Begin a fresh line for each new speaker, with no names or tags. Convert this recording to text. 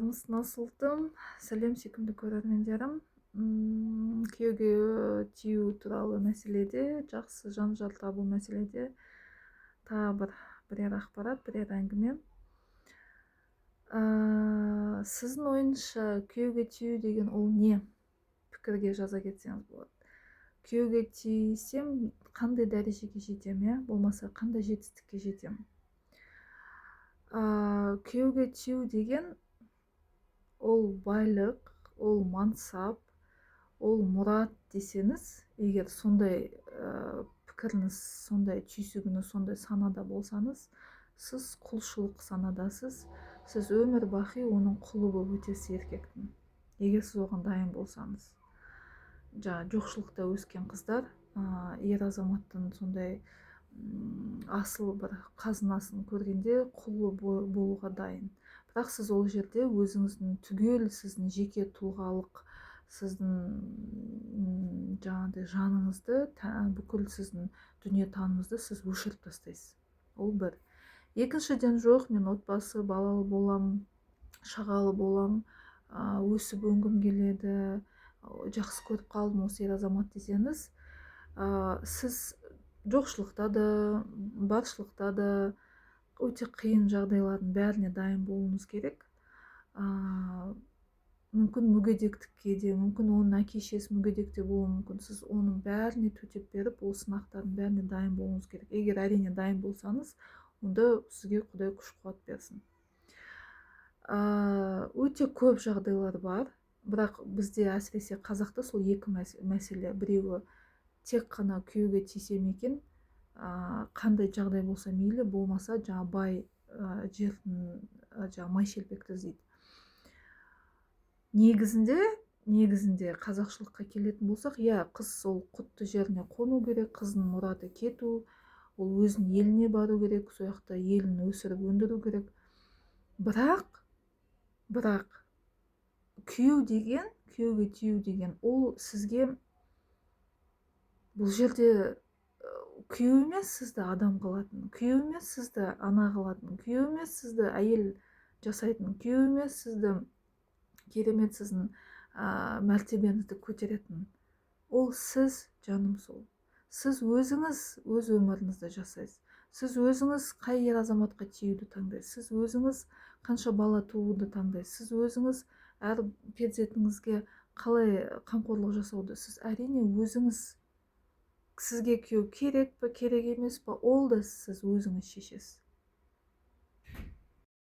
Армысыздарыңыз, насылдым. Сәлем сүйкімді көрермендерім. Күйеуге тию туралы мәселеде, жақсы жан-жар табу мәселеде тағы бірер ақпарат, бірер әңгіме. Сіздің ойыңызша күйеуге тию деген ол не? Пікірге жаза кетсеңіз болады. Күйеуге тисем қандай дәрежеге жетем, болмаса қандай жетістікке жетем? Күйеуге тию деген ол байлық, ол мансап, ол мұрат десеңіз, егер сондай пікіріңіз, сондай түйсігіңіз, сондай санада болсаңыз, сіз құлшылық санадасыз, сіз өмір бақи оның құлы болып өтесіз еркектің, егер сіз оған дайын болсаңыз. Жоқшылықта өскен қыздар ер азаматтың сондай асыл бір қазынасын көргенде құлы болуға дайын. Бірақ сіз ол жерде өзіңіздің түгел, сіздің жеке тұлғалық, сіздің жаныңызды, бүкіл сіздің дүниетанымыңызды сіз өшіріп тастайсыз. Ол бір. Екіншіден, жоқ, мен отбасы, балалы болам, шағалы болам, өсіп өнгім келеді, жақсы көріп қалдым осы ер азамат десеңіз, сіз жоқшылықта да, баршылықта да, өте қиын жағдайлардың бәріне дайын болуыңыз керек. Мүмкін мүгедектікке де, мүмкін оның әке-шешесі мүгедек те болуы мүмкін. Сіз оның бәріне төтеп беріп, ол сынақтардың бәріне дайын болуыңыз керек. Егер әрине дайын болсаңыз, онда сізге Құдай күш-қуат берсін. Өте көп жағдайлар бар, бірақ бізде әсіресе қазақта сол екі мәселе. Біреуі тек қана күйеуге тисем екен, қандай жағдай болса мейлі, болмаса бай жердің май шелпекті іздейді. Негізінде қазақшылыққа келетін болсақ, қыз сол құтты жеріне қону керек, қыздың мұраты кету, ол өзінің еліне бару керек, сол жақта елін өсіріп өндіру керек. Бірақ күйеуге тию деген, ол сізге бұл жерде күйеу емес сізді адам қылатын, күйеу емес сізді ана қылатын, күйеу емес сізді әйел жасайтын, күйеу емес сізді керемет сіздің мәртебеңізді көтеретін. Ол сіз, жаным сол. Сіз өзіңіз өз өміріңізді жасайсыз. Сіз өзіңіз қай ер азаматқа тиюді таңдайсыз. Сіз өзіңіз қанша бала тууды таңдайсыз. Сіз өзіңіз әр перзентіңізге қалай қамқорлық жасауды. Сіз әрине өзіңіз. Сізге күйеу керек пе, керек емес пе, ол да сіз өзіңіз шешесіз.